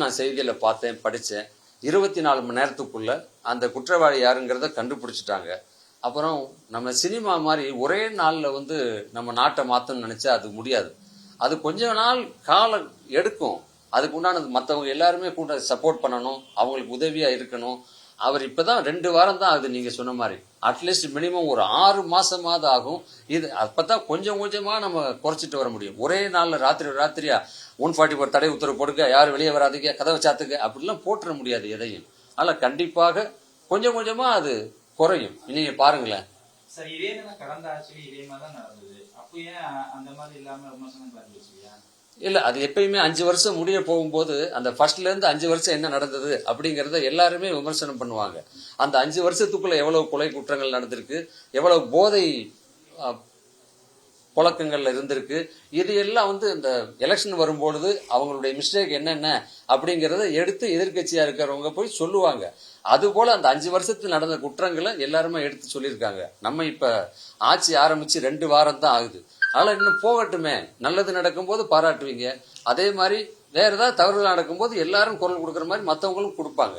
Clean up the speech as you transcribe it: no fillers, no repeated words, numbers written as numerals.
நான் செய்தியில் பார்த்தேன், படித்தேன். 24 மணி நேரத்துக்குள்ள அந்த குற்றவாளி யாருங்கிறத கண்டுபிடிச்சிட்டாங்க. அப்புறம் நம்ம சினிமா மாதிரி ஒரே நாளில் நம்ம நாட்டை மாற்றணும்னு நினச்சா அது முடியாது. அது கொஞ்ச நாள் காலம் எடுக்கும். அதுக்கு உண்டானது மற்றவங்க எல்லாருமே கூட சப்போர்ட் பண்ணணும், அவங்களுக்கு உதவியாக இருக்கணும். அவர் இப்பதான் 2 வாரம் தான் ஆகுது நீங்க சொன்ன மாதிரி. அட்லீஸ்ட் மினிமம் ஒரு 6 மாசமாவது ஆகும். இது அப்பதான் கொஞ்சம் கொஞ்சமா நம்ம குறைச்சிட்டு வர முடியும். ஒரே நாள்ல ராத்திரியா 144 தடை உத்தரவு போடுங்க, யாரும் வெளியே வராதீங்க, கதவை சாத்துங்க அப்படிலாம் போட்டுற முடியாது எதையும். ஆனா கண்டிப்பாக கொஞ்சம் கொஞ்சமா அது குறையும். நீங்க பாருங்களேன் சார். இதே கடந்த ஆட்சியில் இதே மாதிரி தான் நடந்தது. அப்போ ஏன் அந்த மாதிரி இல்லாம விமர்சனம் பண்ணிருச்சியா? இல்ல, அது எப்பயுமே 5 வருஷம் முடிய போகும்போது அந்த ஃபர்ஸ்ட்ல இருந்து 5 வருஷம் என்ன நடந்தது அப்படிங்கறத எல்லாருமே விமர்சனம் பண்ணுவாங்க. அந்த 5 வருஷத்துக்குள்ள எவ்வளவு கொலை குற்றங்கள் நடந்திருக்கு, எவ்வளவு போதை புழக்கங்கள்ல இருந்திருக்கு, இது எல்லாம் இந்த எலெக்ஷன் வரும்பொழுது அவங்களுடைய மிஸ்டேக் என்னென்ன அப்படிங்கறத எடுத்து எதிர்கட்சியா இருக்கிறவங்க போய் சொல்லுவாங்க. அது போல அந்த 5 வருஷத்துல நடந்த குற்றங்களை எல்லாருமே எடுத்து சொல்லியிருக்காங்க. நம்ம இப்ப ஆட்சி ஆரம்பிச்சு 2 வாரம் தான் ஆகுது. அதனால இன்னும் போகட்டுமே, நல்லது நடக்கும்போது பாராட்டுவீங்க, அதே மாதிரி வேற ஏதாவது தவறுகள் நடக்கும்போது எல்லாரும் குரல் கொடுக்குற மாதிரி மற்றவங்களும் கொடுப்பாங்க.